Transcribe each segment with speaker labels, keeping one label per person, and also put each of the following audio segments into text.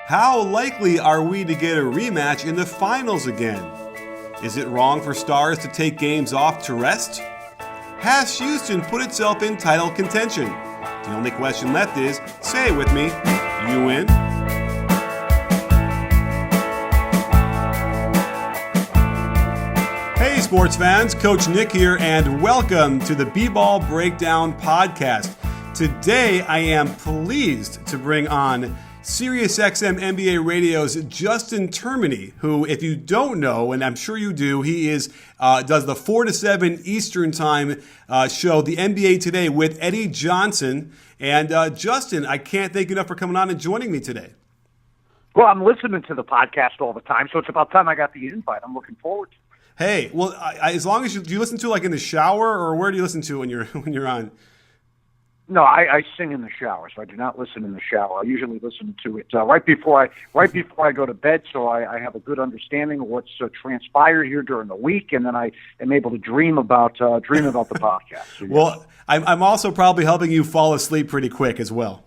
Speaker 1: How likely are we to get a rematch in the finals again? Is it wrong for stars to take games off to rest? Has Houston put itself in title contention? The only question left is, say it with me, you win? Hey sports fans, Coach Nick here, and welcome to the B-Ball Breakdown Podcast. Today I am pleased to bring on Sirius XM NBA Radio's Justin Termine, who, if you don't know, and I'm sure you do, he does the 4 to 7 Eastern Time show, the NBA Today, with Eddie Johnson. And Justin, I can't thank you enough for coming on and joining me today.
Speaker 2: Well, I'm listening to the podcast all the time, so it's about time I got the invite. I'm looking forward to it.
Speaker 1: Hey, well, as long as do you listen to like in the shower, or where do you listen to when you're on?
Speaker 2: No, I sing in the shower, so I do not listen in the shower. I usually listen to it right before I go to bed, so I have a good understanding of what's transpired here during the week, and then I am able to dream about the podcast. So, yeah.
Speaker 1: Well, I'm also probably helping you fall asleep pretty quick as well.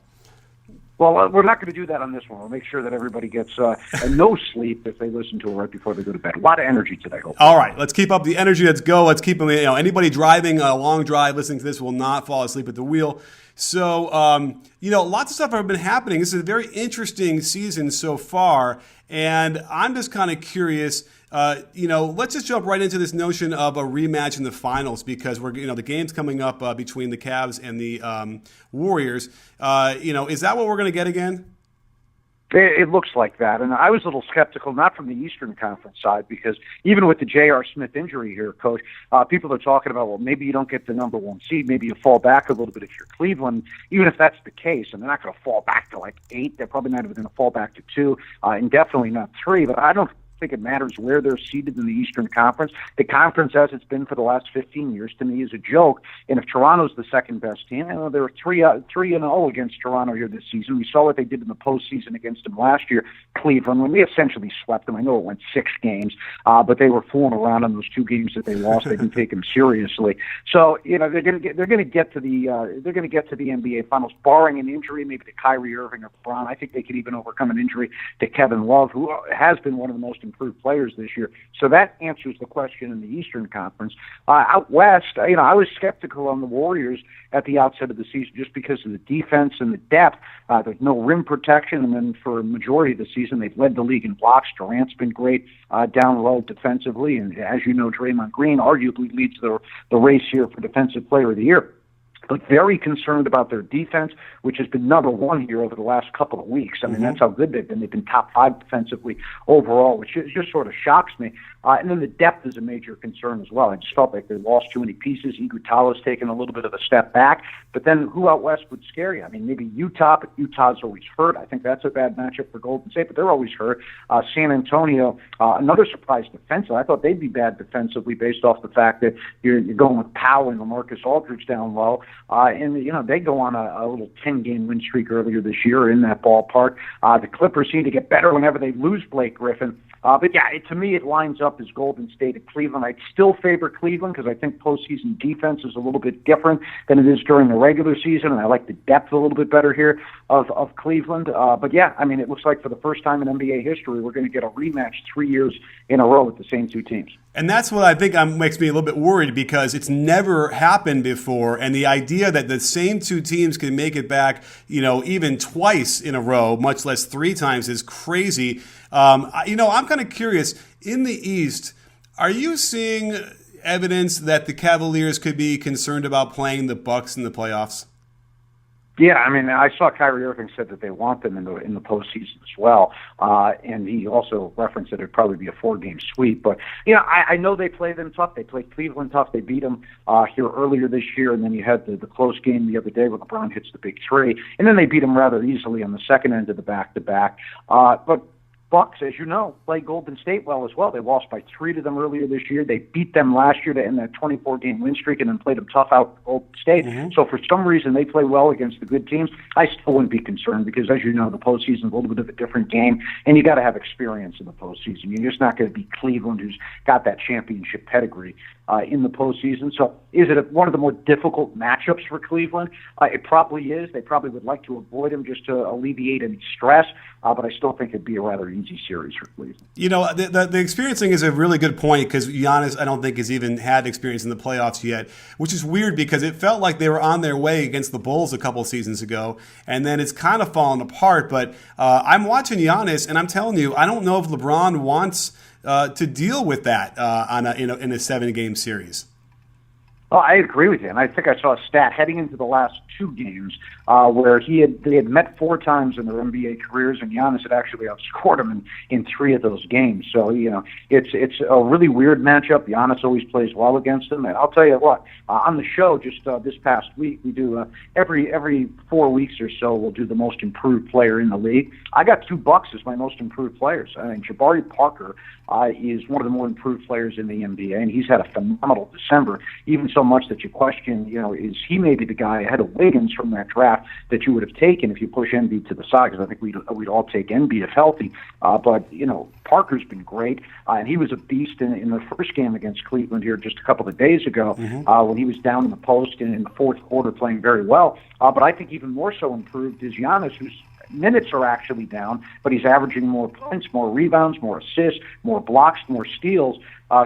Speaker 2: Well, we're not going to do that on this one. We'll make sure that everybody gets no sleep if they listen to it right before they go to bed. A lot of energy today, hopefully.
Speaker 1: All right, let's keep up the energy. Let's go. Let's keep them. Anybody driving a long drive listening to this will not fall asleep at the wheel. So, lots of stuff have been happening. This is a very interesting season so far, and I'm just kind of curious. Let's just jump right into this notion of a rematch in the finals, because the game's coming up between the Cavs and the Warriors. Is that what we're going to get again?
Speaker 2: It looks like that, and I was a little skeptical, not from the Eastern Conference side, because even with the J.R. Smith injury here, Coach, people are talking about, well, maybe you don't get the number one seed, maybe you fall back a little bit if you're Cleveland. Even if that's the case, and they're not going to fall back to like 8, they're probably not even going to fall back to 2, and definitely not 3, but I don't think it matters where they're seated in the Eastern Conference. The conference, as it's been for the last 15 years, to me is a joke. And if Toronto's the second best team, they were 3-0 against Toronto here this season. We saw what they did in the postseason against them last year, Cleveland, when we essentially swept them. I know it went 6 games, but they were fooling around in those 2 games that they lost. They didn't take them seriously. So they're going to get to the NBA Finals, barring an injury, maybe to Kyrie Irving or LeBron. I think they could even overcome an injury to Kevin Love, who has been one of the most improved players this year. So that answers the question in the Eastern Conference. Out West, I was skeptical on the Warriors at the outset of the season just because of the defense and the depth. There's no rim protection, and then for a majority of the season, they've led the league in blocks. Durant's been great down low defensively, and as you know, Draymond Green arguably leads the race here for Defensive Player of the Year. But very concerned about their defense, which has been number 1 here over the last couple of weeks. I mean, that's how good they've been. They've been top 5 defensively overall, which just sort of shocks me. And then the depth is a major concern as well. I just felt like they lost too many pieces. Iguodala's taken a little bit of a step back. But then who out West would scare you? I mean, maybe Utah, but Utah's always hurt. I think that's a bad matchup for Golden State, but they're always hurt. San Antonio, another surprise defensively. I thought they'd be bad defensively based off the fact that you're going with Powell and LaMarcus Aldridge down low. And they go on a little 10-game win streak earlier this year in that ballpark. The Clippers seem to get better whenever they lose Blake Griffin. But yeah, to me, it lines up as Golden State and Cleveland. I'd still favor Cleveland because I think postseason defense is a little bit different than it is during the regular season, and I like the depth a little bit better here of Cleveland. But yeah, I mean, it looks like for the first time in NBA history, we're going to get a rematch 3 years in a row with the same 2 teams.
Speaker 1: And that's what I think makes me a little bit worried, because it's never happened before. And the idea that the same 2 teams can make it back, even twice in a row, much less 3 times, is crazy. I'm kind of curious. In the East, are you seeing evidence that the Cavaliers could be concerned about playing the Bucks in the playoffs?
Speaker 2: Yeah, I mean, I saw Kyrie Irving said that they want them in the postseason as well, and he also referenced that it'd probably be a 4-game sweep. But I know they play them tough. They played Cleveland tough. They beat them here earlier this year, and then you had the close game the other day where LeBron hits the big 3, and then they beat them rather easily on the second end of the back-to-back. But Bucks, as you know, play Golden State well as well. They lost by 3 to them earlier this year. They beat them last year to end that 24-game win streak and then played them tough out Golden State. Mm-hmm. So for some reason, they play well against the good teams. I still wouldn't be concerned because, as you know, the postseason is a little bit of a different game, and you got to have experience in the postseason. You're just not going to be Cleveland, who's got that championship pedigree in the postseason. So is it one of the more difficult matchups for Cleveland? It probably is. They probably would like to avoid them just to alleviate any stress, but I still think it'd be a rather easy series for Cleveland.
Speaker 1: You know, the experiencing is a really good point because Giannis, I don't think, has even had experience in the playoffs yet, which is weird because it felt like they were on their way against the Bulls a couple seasons ago, and then it's kind of fallen apart. But I'm watching Giannis, and I'm telling you, I don't know if LeBron wants to deal with that in a 7-game series.
Speaker 2: Oh, I agree with you, and I think I saw a stat heading into the last 2 games where they had met 4 times in their NBA careers, and Giannis had actually outscored him in 3 of those games. So it's a really weird matchup. Giannis always plays well against him, and I'll tell you what, on the show just this past week, we do every 4 weeks or so we'll do the most improved player in the league. I got 2 Bucks as my most improved players. I mean, Jabari Parker is one of the more improved players in the NBA, and he's had a phenomenal December, even so much that you question, is he maybe the guy ahead of Wiggins from that draft that you would have taken if you push Embiid to the side? Because I think we'd all take Embiid if healthy. But Parker's been great, and he was a beast in the first game against Cleveland here just a couple of days ago when he was down in the post and in the fourth quarter playing very well. But I think even more so improved is Giannis, who's minutes are actually down, but he's averaging more points, more rebounds, more assists, more blocks, more steals.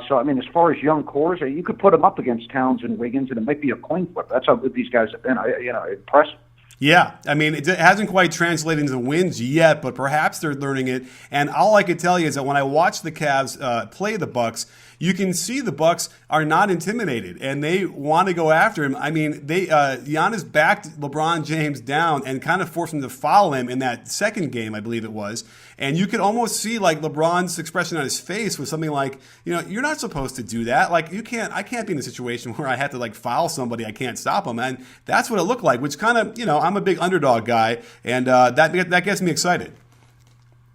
Speaker 2: So, I mean, as far as young cores, you could put them up against Towns and Wiggins, and it might be a coin flip. That's how good these guys have been. Impressive.
Speaker 1: Yeah, I mean, it hasn't quite translated into wins yet, but perhaps they're learning it. And all I can tell you is that when I watch the Cavs play the Bucks, you can see the Bucks are not intimidated, and they want to go after him. I mean, Giannis backed LeBron James down and kind of forced him to foul him in that second game, I believe it was. And you could almost see like LeBron's expression on his face was something like, you're not supposed to do that. Like I can't be in a situation where I have to like foul somebody. I can't stop him. And that's what it looked like, which kind of, I'm a big underdog guy, and that gets me excited.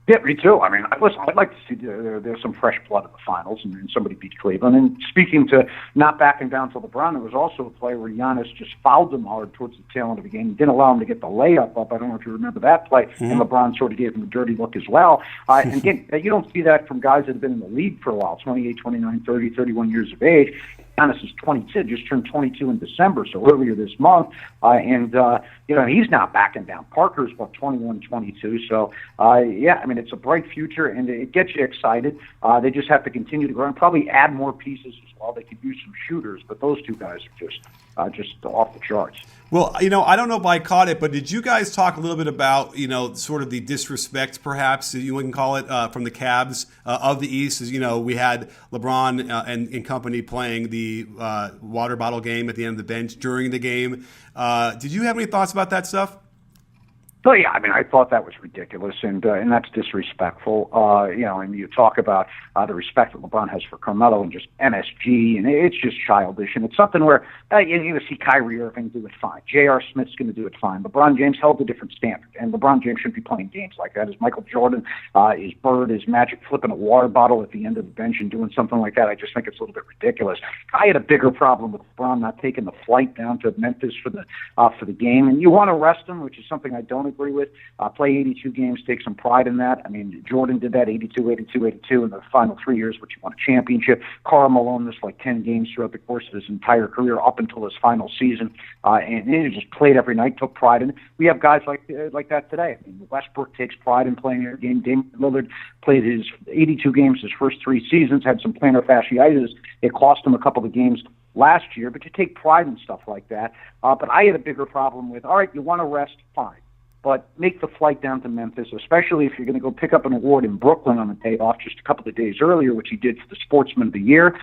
Speaker 2: Yeah, me too. I mean, listen, I'd like to see there's some fresh blood in the finals and somebody beat Cleveland. And speaking to not backing down to LeBron, there was also a play where Giannis just fouled him hard towards the tail end of the game. He didn't allow him to get the layup up. I don't know if you remember that play. Mm-hmm. And LeBron sort of gave him a dirty look as well. And again, you don't see that from guys that have been in the league for a while, 28, 29, 30, 31 years of age. Giannis is 22, just turned 22 in December, so earlier this month. He's not backing down. Parker's, 21, 22. So, I mean, it's a bright future, and it gets you excited. They just have to continue to grow and probably add more pieces as well. They could use some shooters, but those 2 guys are just off the charts.
Speaker 1: Well, I don't know if I caught it, but did you guys talk a little bit about, sort of the disrespect, perhaps, you can call it, from the Cavs of the East? As we had LeBron and company playing the water bottle game at the end of the bench during the game. Did you have any thoughts about that stuff?
Speaker 2: So, yeah, I mean, I thought that was ridiculous, and that's disrespectful. And you talk about the respect that LeBron has for Carmelo and just MSG, and it's just childish. And it's something where you're going to see Kyrie Irving do it fine. J.R. Smith's going to do it fine. LeBron James held a different standard, and LeBron James shouldn't be playing games like that. Is Michael Jordan, is Bird, is Magic flipping a water bottle at the end of the bench and doing something like that? I just think it's a little bit ridiculous. I had a bigger problem with LeBron not taking the flight down to Memphis for the game, and you want to rest him, which is something I don't agree with. Play 82 games, take some pride in that. I mean, Jordan did that 82, 82, 82 in the final 3 years, which he won a championship. Karl Malone missed like 10 games throughout the course of his entire career up until his final season, and he just played every night, took pride in it. We have guys like that today. I mean, Westbrook takes pride in playing every game. Damian Lillard played his 82 games his first 3 seasons, had some plantar fasciitis. It cost him a couple of games last year, but you take pride in stuff like that. But I had a bigger problem with, all right, you want to rest, fine. But make the flight down to Memphis, especially if you're going to go pick up an award in Brooklyn on the day off just a couple of days earlier, which he did for the Sportsman of the Year.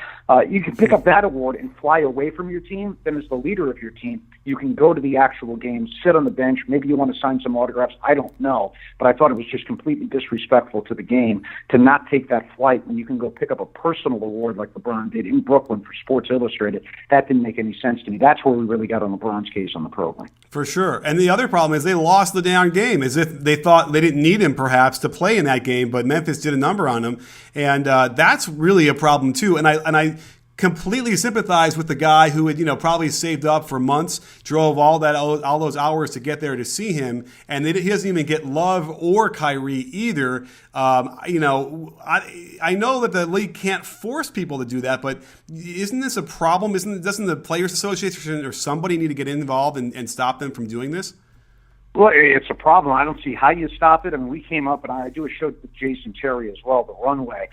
Speaker 2: You can pick up that award and fly away from your team. Then as the leader of your team, you can go to the actual game, sit on the bench. Maybe you want to sign some autographs. I don't know. But I thought it was just completely disrespectful to the game to not take that flight when you can go pick up a personal award like LeBron did in Brooklyn for Sports Illustrated. That didn't make any sense to me. That's where we really got on LeBron's case on the program.
Speaker 1: For sure. And the other problem is they lost the down game, as if they thought they didn't need him perhaps to play in that game, but Memphis did a number on him, and that's really a problem too. And I completely sympathize with the guy who had, probably saved up for months, drove all those hours to get there to see him, and he doesn't even get Love or Kyrie either. I know that the league can't force people to do that, but isn't this a problem? Doesn't the Players Association or somebody need to get involved and stop them from doing this?
Speaker 2: Well, it's a problem. I don't see how you stop it. I mean, we came up, and I do a show with Jason Terry as well, The Runway,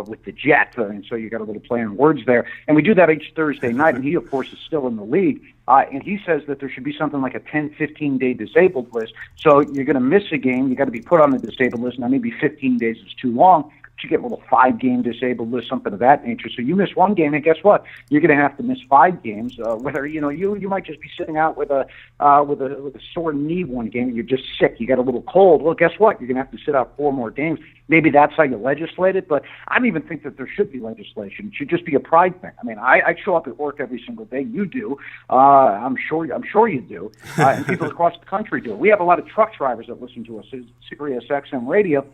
Speaker 2: with the Jet, and so you got a little play on words there. And we do that each Thursday night, and he, of course, is still in the league. And he says that there should be something like a 10, 15-day disabled list. So you're going to miss a game, you got to be put on the disabled list. Now, maybe 15 days is too long. You get a little 5-game disabled list, something of that nature. So you miss one game, and guess what? You're going to have to miss 5 games. Whether you might just be sitting out with a sore knee one game, and you're just sick. You got a little cold. Well, guess what? You're going to have to sit out 4 more games. Maybe that's how you legislate it, but I don't even think that there should be legislation. It should just be a pride thing. I mean, I show up at work every single day. You do. I'm sure you do, and people across the country do. We have a lot of truck drivers that listen to us. Sirius XM radio.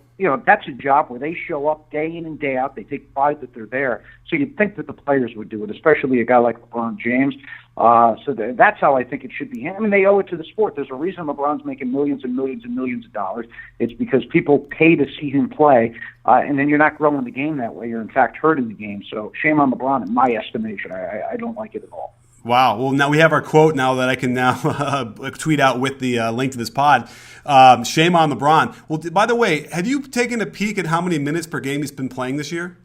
Speaker 2: That's a job where they show up day in and day out. They take pride that they're there. So you'd think that the players would do it, especially a guy like LeBron James. That's how I think it should be. I mean, they owe it to the sport. There's a reason LeBron's making millions and millions and millions of dollars. It's because people pay to see him play, and then you're not growing the game that way. You're, in fact, hurting the game. So shame on LeBron, in my estimation. I don't like it at all.
Speaker 1: Wow. Well, now we have our quote now that I can now tweet out with the link to this pod. Shame on LeBron. Well, by the way, have you taken a peek at how many minutes per game he's been playing this year?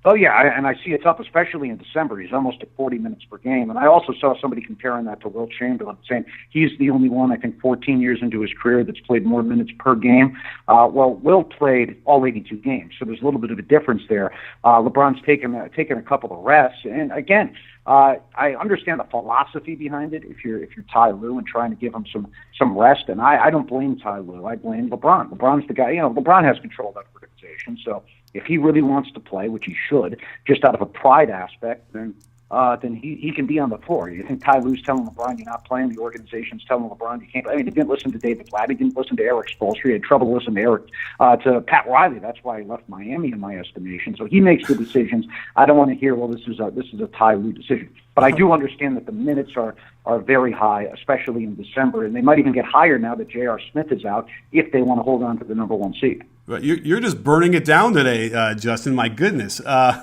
Speaker 2: Oh, yeah, and I see it's up, especially in December. He's almost at 40 minutes per game. And I also saw somebody comparing that to Wilt Chamberlain, saying he's the only one, I think, 14 years into his career that's played more minutes per game. Well, Wilt played all 82 games, so there's a little bit of a difference there. LeBron's taken a couple of rests. And, again, I understand the philosophy behind it if you're Ty Lue and trying to give him some rest. And I don't blame Ty Lue. I blame LeBron. LeBron's the guy. LeBron has control of that organization, so if he really wants to play, which he should, just out of a pride aspect, then he can be on the floor. You think Ty Lue's telling LeBron you're not playing? The organization's telling LeBron you can't play. I mean, he didn't listen to David Blatt. He didn't listen to Eric Spoelstra. He had trouble listening to Pat Riley. That's why he left Miami, in my estimation. So he makes the decisions. I don't want to hear, well, this is a Ty Lue decision. But I do understand that the minutes are very high, especially in December, and they might even get higher now that J.R. Smith is out if they want to hold on to the number 1 seed.
Speaker 1: You're just burning it down today, Justin. My goodness. But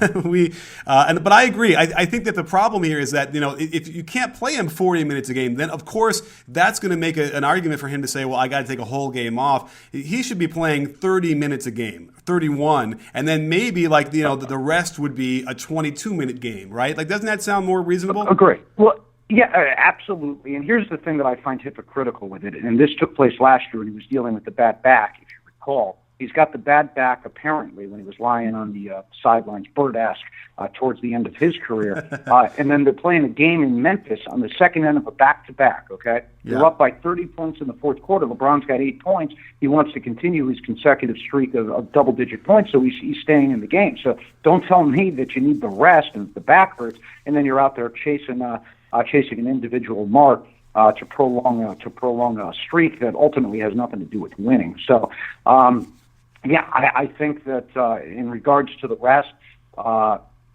Speaker 1: I agree. I think that the problem here is that if you can't play him 40 minutes a game, then of course that's going to make an argument for him to say, well, I got to take a whole game off. He should be playing 30 minutes a game, 31, and then maybe the rest would be a 22-minute game, right? Like, doesn't that sound more reasonable?
Speaker 2: Agree. Well, yeah, absolutely. And here's the thing that I find hypocritical with it, and this took place last year when he was dealing with the bad back, if you recall. He's got the bad back, apparently, when he was lying on the sidelines, bird-esque, towards the end of his career. And then they're playing a game in Memphis on the second end of a back-to-back, okay? Yeah. They're up by 30 points in the fourth quarter. LeBron's got 8 points. He wants to continue his consecutive streak of double-digit points, so he's staying in the game. So don't tell me that you need the rest and the back hurts, and then you're out there chasing an individual mark to prolong a streak that ultimately has nothing to do with winning. So, I think that in regards to the rest,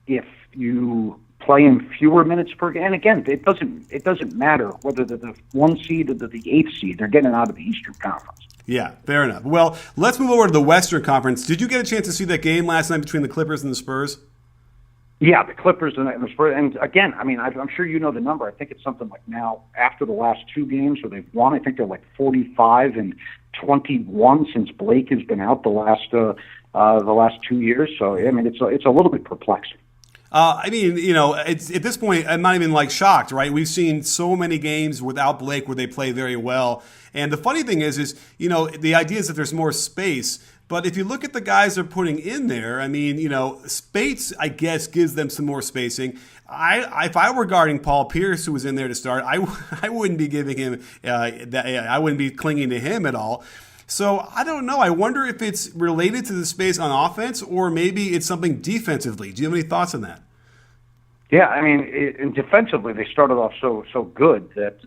Speaker 2: if you play in fewer minutes per game, and again, it doesn't matter whether they're the 1 seed or the 8th seed. They're getting out of the Eastern Conference.
Speaker 1: Yeah, fair enough. Well, let's move over to the Western Conference. Did you get a chance to see that game last night between the Clippers and the Spurs? Yeah,
Speaker 2: the Clippers and the Spurs. And again, I mean, I'm sure you know the number. I think it's something like now, after the last 2 games where they've won, I think they're like 45 and 21 since Blake has been out the last 2 years. So, I mean, it's a little bit perplexing.
Speaker 1: It's at this point, I'm not even shocked, right? We've seen so many games without Blake where they play very well. And the funny thing is the idea is that there's more space. But if you look at the guys they're putting in there, I mean, Spates, I guess, gives them some more spacing. If I were guarding Paul Pierce, who was in there to start, I wouldn't be giving him I wouldn't be clinging to him at all. So I don't know. I wonder if it's related to the space on offense or maybe it's something defensively. Do you have any thoughts on that?
Speaker 2: Yeah, I mean, and defensively they started off so good that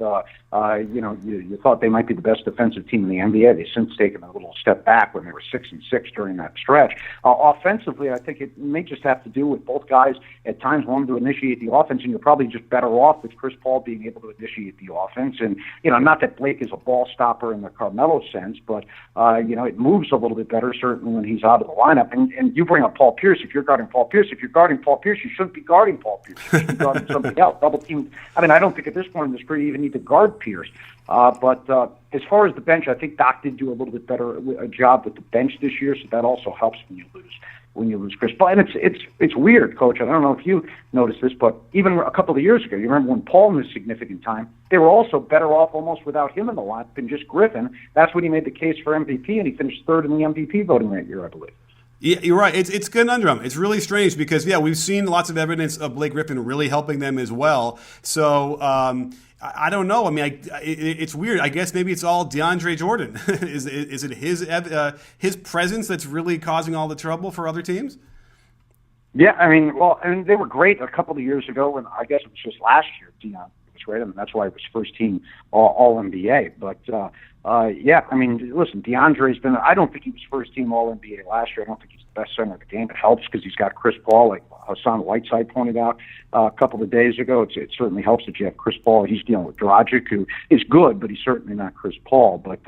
Speaker 2: you thought they might be the best defensive team in the NBA. They've since taken a little step back when they were 6-6 during that stretch. Offensively, I think it may just have to do with both guys at times wanting to initiate the offense, and you're probably just better off with Chris Paul being able to initiate the offense. And not that Blake is a ball stopper in the Carmelo sense, but it moves a little bit better certainly when he's out of the lineup. And you bring up Paul Pierce. If you're guarding Paul Pierce, you shouldn't be guarding Paul Pierce. Guarding somebody else, double team. I mean, I don't think at this point in this career you even need to guard Pierce. But as far as the bench, I think Doc did do a little bit better a job with the bench this year, so that also helps when you lose Chris Paul. And it's weird, Coach. I don't know if you noticed this, but even a couple of years ago, you remember when Paul missed significant time, they were also better off almost without him in the lineup than just Griffin. That's when he made the case for MVP, and he finished third in the MVP voting that year, I believe.
Speaker 1: Yeah, you're right. It's conundrum. It's really strange because, we've seen lots of evidence of Blake Griffin really helping them as well. So I don't know. I mean, it's weird. I guess maybe it's all DeAndre Jordan. Is it his presence that's really causing all the trouble for other teams?
Speaker 2: Yeah, I mean, they were great a couple of years ago, and I guess it was just last year, Deion was great. I mean, that's why it was first team All NBA. But I mean, listen, DeAndre's been. I don't think he was first team All NBA last year. I don't think he's the best center of the game. It helps because he's got Chris Paul, like Hassan Whiteside pointed out a couple of days ago. It certainly helps that you have Chris Paul. He's dealing with Dragic, who is good, but he's certainly not Chris Paul. But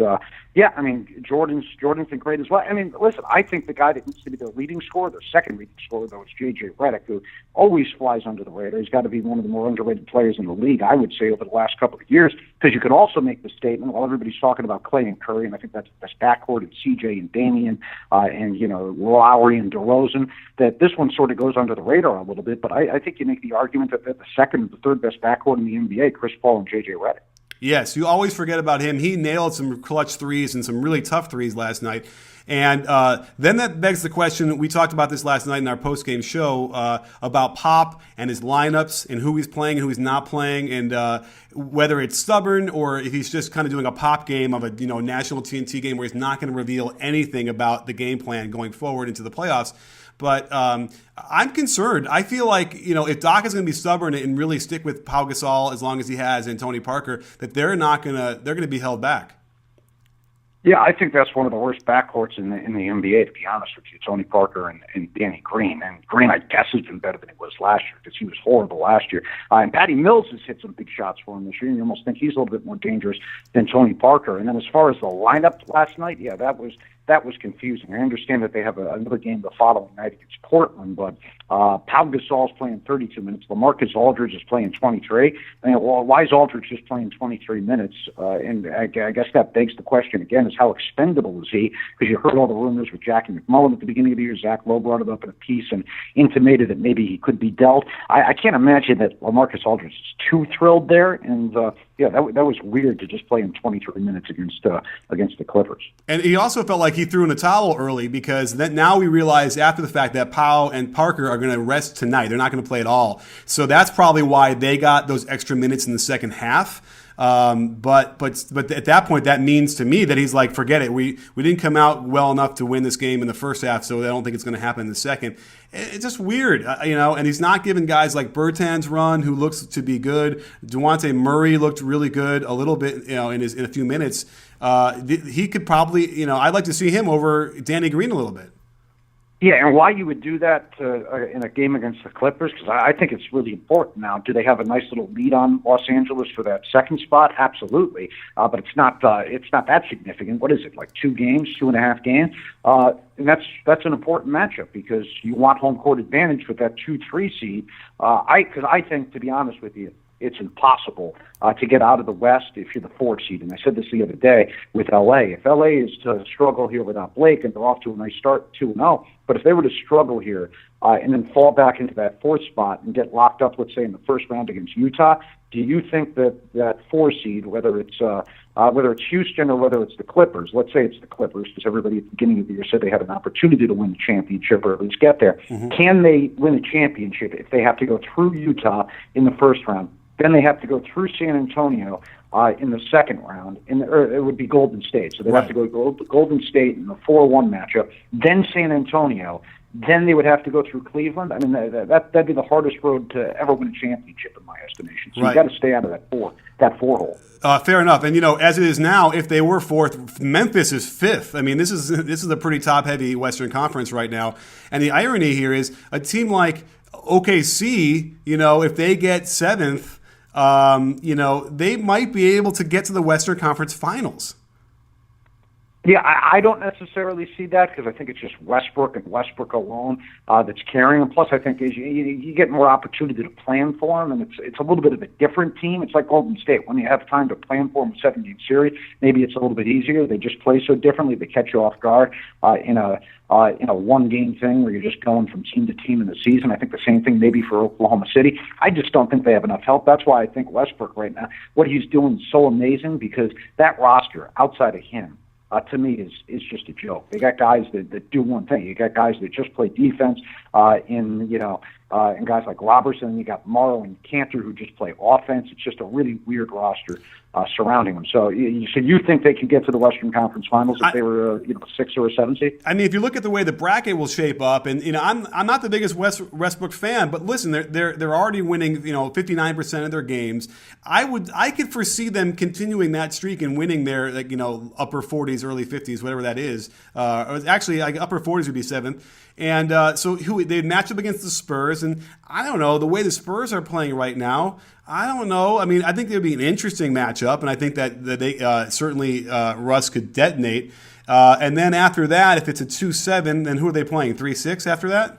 Speaker 2: I mean, Jordan's been great as well. I mean, listen, I think the guy that needs to be the leading scorer, the second leading scorer, though, is J.J. Redick, who always flies under the radar. He's got to be one of the more underrated players in the league, I would say, over the last couple of years, because you could also make the statement, while everybody's talking about Clay and Curry, and I think that's the best backcourt, and CJ and Damian, and Lowry and DeRozan, that this one sort of goes under the radar a little bit, but I think you make the argument that the second and the third best backcourt in the NBA, Chris Paul and J.J. Redick.
Speaker 1: Yes, you always forget about him. He nailed some clutch threes and some really tough threes last night. And then that begs the question, we talked about this last night in our post-game show, about Pop and his lineups and who he's playing and who he's not playing, and whether it's stubborn or if he's just kind of doing a Pop game of a national TNT game where he's not going to reveal anything about the game plan going forward into the playoffs. But I'm concerned. I feel like, if Doc is going to be stubborn and really stick with Pau Gasol as long as he has and Tony Parker, that they're going to be held back.
Speaker 2: Yeah, I think that's one of the worst backcourts in the NBA, to be honest with you. Tony Parker and Danny Green. And Green, I guess, has been better than he was last year because he was horrible last year. And Patty Mills has hit some big shots for him this year, and you almost think he's a little bit more dangerous than Tony Parker. And then as far as the lineup last night, that was confusing. I understand that they have another game the following night against Portland, but Pau Gasol's playing 32 minutes. LaMarcus Aldridge is playing 23. Why is Aldridge just playing 23 minutes? And I guess that begs the question again, is how expendable is he? Because you heard all the rumors with Jackie McMullen at the beginning of the year. Zach Lowe brought it up in a piece and intimated that maybe he could be dealt. I can't imagine that LaMarcus Aldridge is too thrilled there. And that was weird to just play him 23 minutes against the Clippers.
Speaker 1: And he also felt like he threw in the towel early because now we realize after the fact that Pau and Parker are going to rest tonight. They're not going to play at all. So that's probably why they got those extra minutes in the second half. But at that point, that means to me that he's like, forget it. We didn't come out well enough to win this game in the first half, so I don't think it's going to happen in the second. It's just weird, and he's not giving guys like Bertans run, who looks to be good. DeJounte Murray looked really good a little bit, in a few minutes. He could probably, I'd like to see him over Danny Green a little bit.
Speaker 2: Yeah, and why you would do that in a game against the Clippers, because I think it's really important now. Do they have a nice little lead on Los Angeles for that second spot? Absolutely. But it's not that significant. What is it, like 2 games, 2.5 games? And that's an important matchup because you want home court advantage with that 2-3 seed. Because I think, to be honest with you, it's impossible to get out of the West if you're the 4th seed. And I said this the other day with L.A. If L.A. is to struggle here without Blake, and they're off to a nice start, 2-0, but if they were to struggle here and then fall back into that 4th spot and get locked up, let's say, in the first round against Utah, do you think that 4 seed, whether it's Houston or whether it's the Clippers, let's say it's the Clippers, because everybody at the beginning of the year said they had an opportunity to win the championship or at least get there. Mm-hmm. Can they win a championship if they have to go through Utah in the first round? Then they have to go through San Antonio in the second round, or it would be Golden State. So they'd have to go Golden State in the 4-1 matchup, then San Antonio, then they would have to go through Cleveland. I mean, that'd be the hardest road to ever win a championship, in my estimation. So you've got to stay out of that four hole.
Speaker 1: Fair enough. And, as it is now, if they were fourth, Memphis is fifth. I mean, this is a pretty top-heavy Western Conference right now. And the irony here is a team like OKC, if they get seventh, they might be able to get to the Western Conference Finals.
Speaker 2: Yeah, I don't necessarily see that because I think it's just Westbrook and Westbrook alone that's carrying them. Plus, I think is you get more opportunity to plan for them, and it's a little bit of a different team. It's like Golden State. When you have time to plan for them with 7-game series, maybe it's a little bit easier. They just play so differently. They catch you off guard in a one-game thing where you're just going from team to team in the season. I think the same thing maybe for Oklahoma City. I just don't think they have enough help. That's why I think Westbrook right now, what he's doing is so amazing because that roster outside of him, to me, is just a joke. They got guys that do one thing. You got guys that just play defense, and guys like Robertson. You got Morrow and Cantor who just play offense. It's just a really weird roster surrounding them. So you think they could get to the Western Conference Finals if they were 6 or a 7 seed? I
Speaker 1: mean, if you look at the way the bracket will shape up, and I'm not the biggest Westbrook fan, but listen, they're already winning 59% of their games. I could foresee them continuing that streak and winning their upper 40s, early 50s, whatever that is. Actually, upper 40s would be seventh. And so they'd match up against the Spurs, and I don't know, the way the Spurs are playing right now, I don't know. I mean, I think it would be an interesting matchup, and I think that they certainly Russ could detonate. And then after that, if it's a 2-7, then who are they playing? 3-6 after that?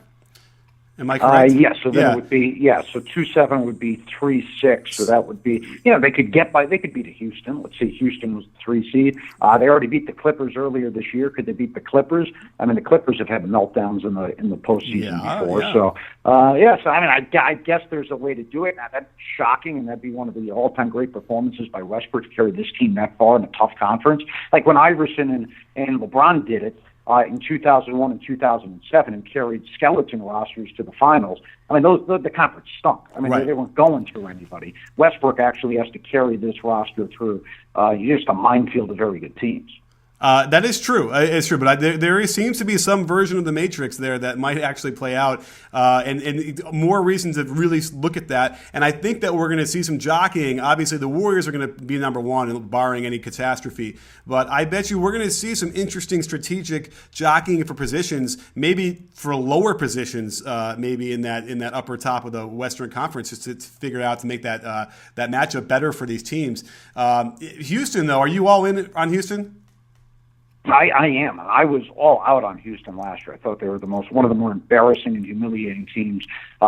Speaker 1: Am I correct?
Speaker 2: Yes. So then it would be So 2-7 would be 3-6. So that would be they could beat Houston. Let's say Houston was the 3 seed. They already beat the Clippers earlier this year. Could they beat the Clippers? I mean, the Clippers have had meltdowns in the postseason before. Yeah. So So I mean, I guess there's a way to do it. Now that's shocking, and that'd be one of the all-time great performances by Westbrook to carry this team that far in a tough conference. Like when Iverson and LeBron did it. In 2001 and 2007 and carried skeleton rosters to the finals. I mean, the conference stunk. I mean, they weren't going through anybody. Westbrook actually has to carry this roster through just a minefield of very good teams.
Speaker 1: That is true. It's true, but there seems to be some version of the Matrix there that might actually play out, and more reasons to really look at that. And I think that we're going to see some jockeying. Obviously, the Warriors are going to be number one, barring any catastrophe. But I bet you we're going to see some interesting strategic jockeying for positions, maybe for lower positions, maybe in that upper top of the Western Conference, just to figure out to make that matchup better for these teams. Houston, though, are you all in on Houston?
Speaker 2: I am. I was all out on Houston last year. I thought they were one of the more embarrassing and humiliating teams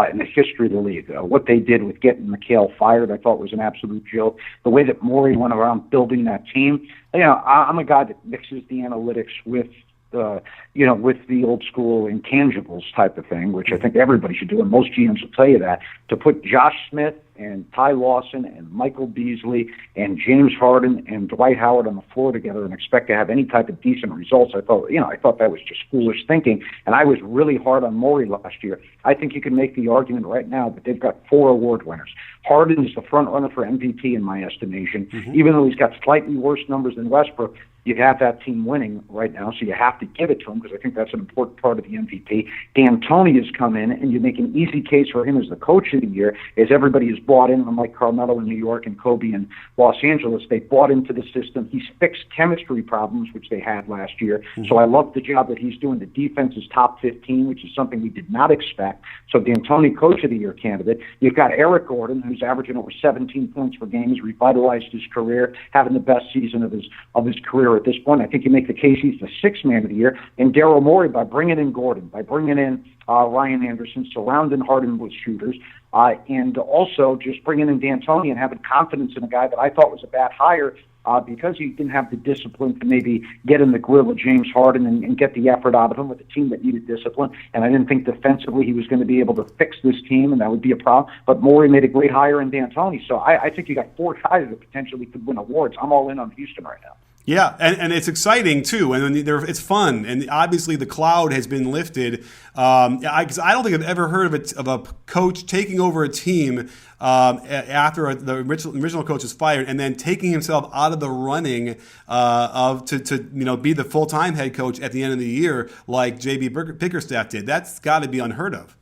Speaker 2: in the history of the league. What they did with getting McHale fired, I thought was an absolute joke. The way that Morey went around building that team, I'm a guy that mixes the analytics with the old school intangibles type of thing, which I think everybody should do, and most GMs will tell you that. To put Josh Smith and Ty Lawson and Michael Beasley and James Harden and Dwight Howard on the floor together and expect to have any type of decent results, I thought that was just foolish thinking, and I was really hard on Morey last year. I think you can make the argument right now that they've got 4 award winners. Harden is the front runner for MVP in my estimation, even though he's got slightly worse numbers than Westbrook. You have that team winning right now, so you have to give it to him because I think that's an important part of the MVP. D'Antoni has come in, and you make an easy case for him as the coach of the year, as everybody has bought in, unlike Carmelo in New York and Kobe in Los Angeles. They bought into the system. He's fixed chemistry problems, which they had last year. So I love the job that he's doing. The defense is top 15, which is something we did not expect. So D'Antoni, coach of the year candidate. You've got Eric Gordon, who's averaging over 17 points per game. He's revitalized his career, having the best season of his career at this point. I think you make the case he's the 6th man of the year. And Daryl Morey, by bringing in Gordon, by bringing in Ryan Anderson, surrounding Harden with shooters, and also just bringing in D'Antoni and having confidence in a guy that I thought was a bad hire because he didn't have the discipline to maybe get in the grill of James Harden and get the effort out of him with a team that needed discipline. And I didn't think defensively he was going to be able to fix this team, and that would be a problem. But Morey made a great hire in D'Antoni. So I think you got 4 guys that potentially could win awards. I'm all in on Houston right now.
Speaker 1: Yeah, and it's exciting too, and it's fun, and obviously the cloud has been lifted. Because I don't think I've ever heard of a coach taking over a team after the original coach is fired, and then taking himself out of the running to be the full-time head coach at the end of the year, like JB Bickerstaff did. That's got to be unheard of.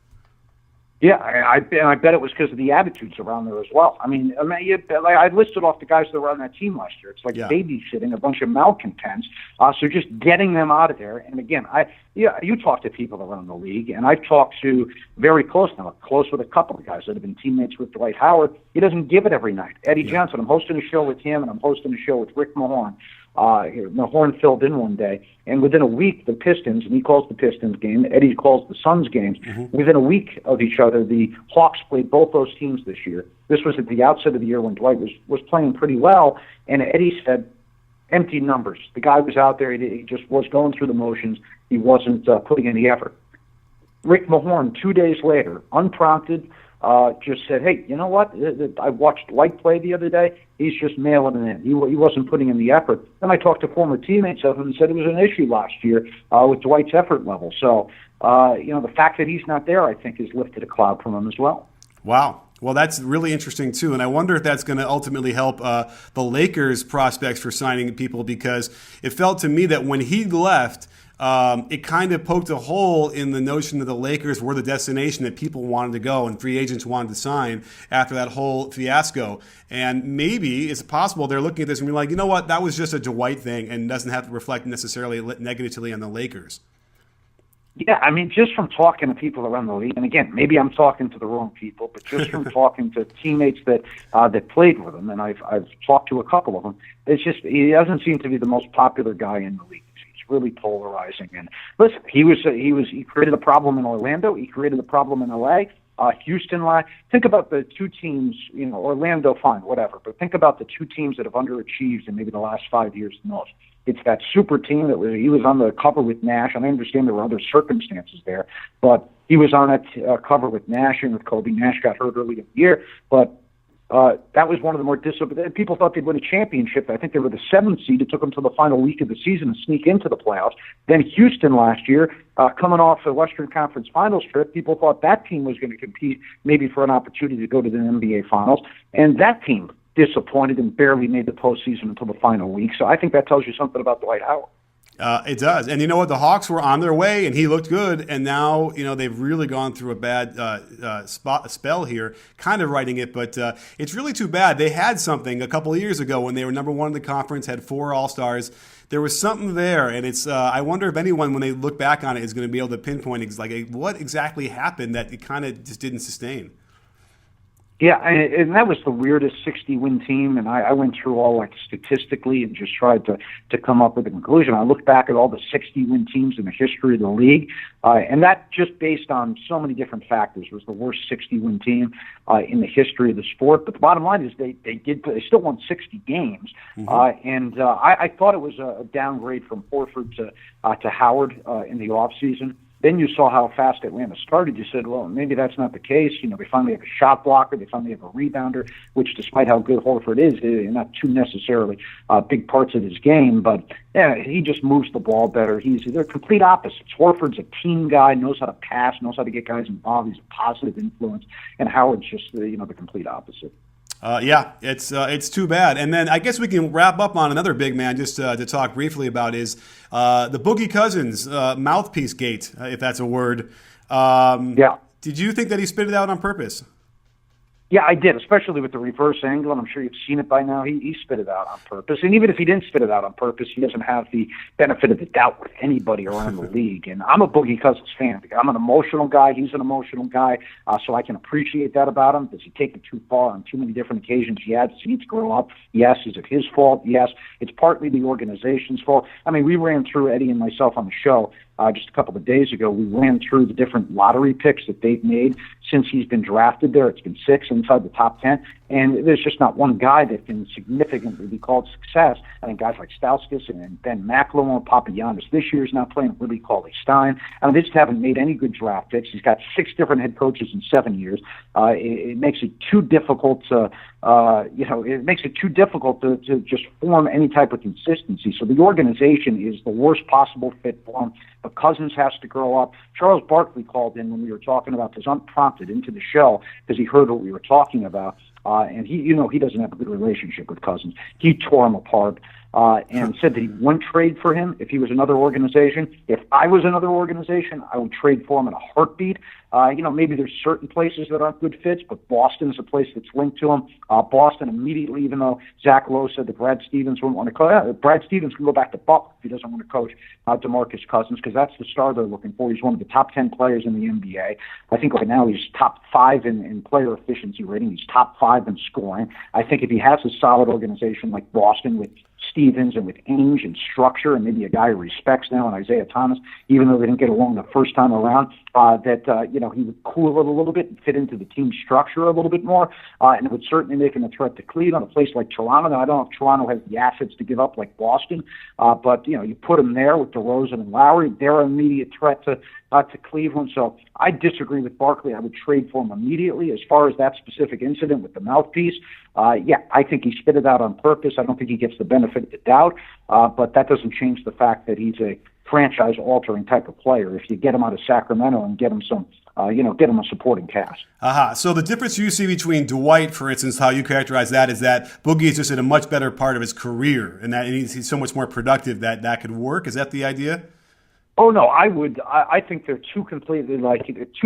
Speaker 2: Yeah, I bet it was because of the attitudes around there as well. I listed off the guys that were on that team last year. It's like babysitting a bunch of malcontents. So just getting them out of there. And again, you talk to people around the league, and I've talked to very close now, close with a couple of guys that have been teammates with Dwight Howard. He doesn't give it every night. Eddie Johnson, I'm hosting a show with him, and I'm hosting a show with Rick Mahorn. Mahorn filled in one day, and within a week, the Pistons, and he calls the Pistons game, Eddie calls the Suns games. Mm-hmm. Within a week of each other, the Hawks played both those teams this year. This was at the outset of the year when Dwight was playing pretty well, and Eddie said, empty numbers. The guy was out there, he just was going through the motions. He wasn't putting in the effort. Rick Mahorn, 2 days later, unprompted, just said, hey, you know what? I watched Dwight play the other day. He's just mailing it in. He wasn't putting in the effort. Then I talked to former teammates of him and said it was an issue last year with Dwight's effort level. So, the fact that he's not there, I think, has lifted a cloud from him as well.
Speaker 1: Wow. Well, that's really interesting, too. And I wonder if that's going to ultimately help the Lakers' prospects for signing people, because it felt to me that when he left, it kind of poked a hole in the notion that the Lakers were the destination that people wanted to go and free agents wanted to sign after that whole fiasco. And maybe it's possible they're looking at this and being like, you know what, that was just a Dwight thing and doesn't have to reflect necessarily negatively on the Lakers.
Speaker 2: Yeah, just from talking to people around the league, and again, maybe I'm talking to the wrong people, but just from talking to teammates that played with him, and I've talked to a couple of them, he doesn't seem to be the most popular guy in the league. Really polarizing. And listen, he created a problem in Orlando. He created a problem in LA. Houston. Think about the two teams. Orlando, fine, whatever. But think about the two teams that have underachieved in maybe the last 5 years the most. It's that super team he was on the cover with Nash, and I understand there were other circumstances there, but he was on that cover with Nash and with Kobe. Nash got hurt early in the year, but that was one of the more disciplined. People thought they'd win a championship. I think they were the 7th seed. It took them to the final week of the season to sneak into the playoffs. Then Houston last year, coming off the Western Conference Finals trip, people thought that team was going to compete maybe for an opportunity to go to the NBA Finals. And that team disappointed and barely made the postseason until the final week. So I think that tells you something about Dwight Howard.
Speaker 1: It does. And you know what? The Hawks were on their way, and he looked good. And now, they've really gone through a bad spell here, kind of writing it. But it's really too bad. They had something a couple of years ago when they were number one in the conference, had 4 All-Stars. There was something there. And it's I wonder if anyone, when they look back on it, is going to be able to pinpoint what exactly happened that it kind of just didn't sustain.
Speaker 2: Yeah, and that was the weirdest 60-win team, and I went through all statistically and just tried to come up with a conclusion. I looked back at all the 60-win teams in the history of the league, and that just based on so many different factors was the worst 60-win team in the history of the sport. But the bottom line is they still won 60 games, and I thought it was a downgrade from Horford to Howard in the offseason. Then you saw how fast Atlanta started. You said, well, maybe that's not the case. They finally have a shot blocker. They finally have a rebounder, which despite how good Horford is, they're not too necessarily big parts of his game. But yeah, he just moves the ball better. They're complete opposites. Horford's a team guy, knows how to pass, knows how to get guys involved. He's a positive influence. And Howard's just the complete opposite.
Speaker 1: Yeah, it's too bad. And then I guess we can wrap up on another big man just to talk briefly about is the Boogie Cousins mouthpiece gate, if that's a word.
Speaker 2: Yeah.
Speaker 1: Did you think that he spit it out on purpose?
Speaker 2: Yeah, I did, especially with the reverse angle, and I'm sure you've seen it by now. He spit it out on purpose. And even if he didn't spit it out on purpose, he doesn't have the benefit of the doubt with anybody around the league. And I'm a Boogie Cousins fan. I'm an emotional guy. He's an emotional guy, so I can appreciate that about him. Does he take it too far on too many different occasions? Yes. Does he need to grow up? Yes. Is it his fault? Yes. It's partly the organization's fault. We ran through, Eddie and myself on the show, just a couple of days ago. We ran through the different lottery picks that they've made since he's been drafted there. It's been 6 inside the top 10. And there's just not one guy that can significantly be called success. I think guys like Stauskas and Ben McLemore, Papagiannis this year is not playing really Cauley Stein. I mean, they just haven't made any good draft picks. He's got 6 different head coaches in 7 years. It makes it too difficult to, to just form any type of consistency. So the organization is the worst possible fit for him. But Cousins has to grow up. Charles Barkley called in when we were talking about this unprompted into the show because he heard what we were talking about. And he doesn't have a good relationship with Cousins. He tore him apart and said that he wouldn't trade for him if he was another organization. If I was another organization, I would trade for him in a heartbeat. Maybe there's certain places that aren't good fits, but Boston's a place that's linked to him. Boston immediately, even though Zach Lowe said that Brad Stevens wouldn't want to coach, Brad Stevens can go back to Buck if he doesn't want to coach DeMarcus Cousins, because that's the star they're looking for. He's one of the top 10 players in the NBA. I think right now he's top 5 in player efficiency rating. He's top 5 in scoring. I think if he has a solid organization like Boston with Stevens and with Ainge and structure and maybe a guy who respects now and Isaiah Thomas, even though they didn't get along the first time around, he would cool it a little bit and fit into the team structure a little bit more, and it would certainly make him a threat to Cleveland, a place like Toronto. Now, I don't know if Toronto has the assets to give up like Boston, but you put him there with DeRozan and Lowry, they're an immediate threat to Cleveland. So I disagree with Barkley. I would trade for him immediately. As far as that specific incident with the mouthpiece, I think he spit it out on purpose. I don't think he gets the benefit of the doubt, but that doesn't change the fact that he's a franchise-altering type of player. If you get him out of Sacramento and get him some, get him a supporting cast.
Speaker 1: So the difference you see between Dwight, for instance, how you characterize that, is that Boogie is just in a much better part of his career, and that he's so much more productive that could work. Is that the idea?
Speaker 2: Oh, no, I think they're two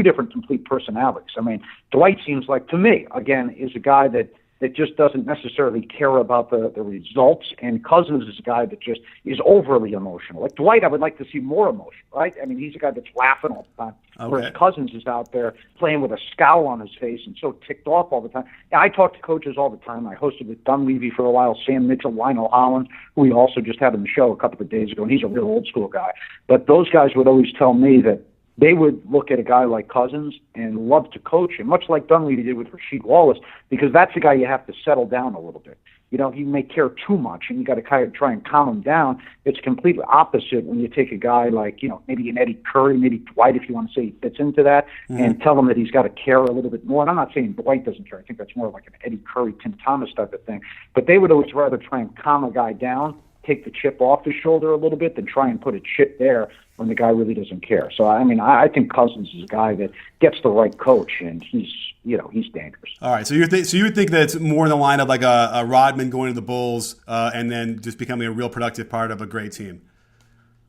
Speaker 2: different complete personalities. I mean, Dwight seems like, to me, again, is a guy that just doesn't necessarily care about the results, and Cousins is a guy that just is overly emotional. Like Dwight, I would like to see more emotion, right? I mean, he's a guy that's laughing all the time, whereas Cousins is out there playing with a scowl on his face and so ticked off all the time. And I talk to coaches all the time. I hosted with Dunleavy for a while, Sam Mitchell, Lionel Hollins, who we also just had on the show a couple of days ago, and he's a real old school guy. But those guys would always tell me that they would look at a guy like Cousins and love to coach him, much like Dunleavy did with Rasheed Wallace, because that's a guy you have to settle down a little bit. He may care too much, and you got to kind of try and calm him down. It's completely opposite when you take a guy like, maybe an Eddie Curry, maybe Dwight, if you want to say he fits into that, and tell him that he's got to care a little bit more. And I'm not saying Dwight doesn't care. I think that's more like an Eddie Curry, Tim Thomas type of thing. But they would always rather try and calm a guy down, take the chip off his shoulder a little bit, than try and put a chip there when the guy really doesn't care. So, I mean, I think Cousins is a guy that gets the right coach, and he's dangerous.
Speaker 1: All right, so you would think that it's more in the line of like a Rodman going to the Bulls and then just becoming a real productive part of a great team.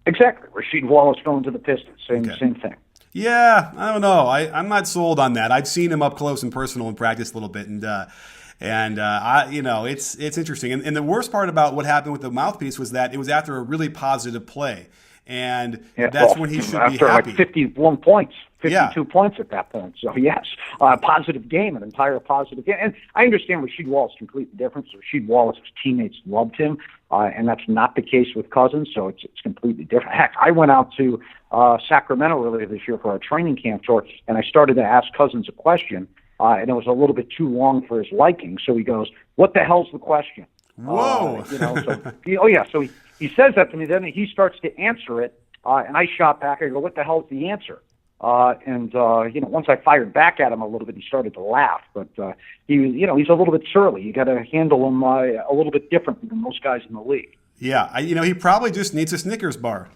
Speaker 2: Exactly. Rasheed Wallace going to the Pistons, same thing.
Speaker 1: Yeah, I don't know. I'm not sold on that. I've seen him up close and personal in practice a little bit, and it's interesting. And the worst part about what happened with the mouthpiece was that it was after a really positive play. And that's when he should be happy.
Speaker 2: After like 51 points, 52 points at that point. So, yes, positive game, an entire positive game. And I understand Rasheed Wallace completely different. Rasheed Wallace's teammates loved him, and that's not the case with Cousins, so it's completely different. Heck, I went out to Sacramento earlier this year for our training camp tour, and I started to ask Cousins a question, and it was a little bit too long for his liking. So he goes, "What the hell's the question?"
Speaker 1: Whoa!
Speaker 2: So he says that to me. Then he starts to answer it, and I shot back. I go, "What the hell's the answer?" Once I fired back at him a little bit, he started to laugh. But he's a little bit surly. You got to handle him a little bit differently than most guys in the league.
Speaker 1: Yeah, he probably just needs a Snickers bar.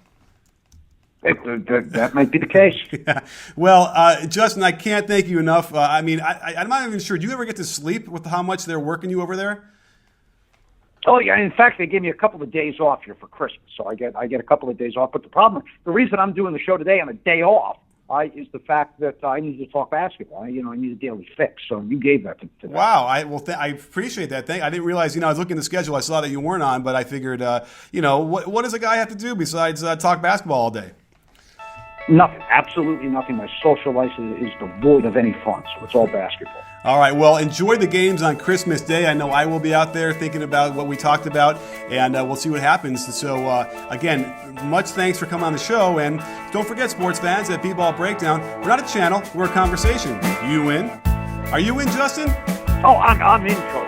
Speaker 2: That might be the case.
Speaker 1: Yeah. Well, Justin, I can't thank you enough. I'm not even sure. Do you ever get to sleep with how much they're working you over there?
Speaker 2: Oh yeah, in fact, they gave me a couple of days off here for Christmas, so I get a couple of days off. But the reason I'm doing the show today on a day off, is the fact that I need to talk basketball. I need a daily fix, so you gave that to that.
Speaker 1: Wow, I appreciate that. I didn't realize, I was looking at the schedule. I saw that you weren't on, but I figured, what does a guy have to do besides talk basketball all day?
Speaker 2: Nothing, absolutely nothing. My social life is devoid of any fun, so it's all basketball.
Speaker 1: All right, well, enjoy the games on Christmas Day. I know I will be out there thinking about what we talked about, and we'll see what happens. So, again, much thanks for coming on the show, and don't forget, sports fans, at B-Ball Breakdown, we're not a channel, we're a conversation. You in? Are you in, Justin?
Speaker 2: Oh, I'm in, Coach.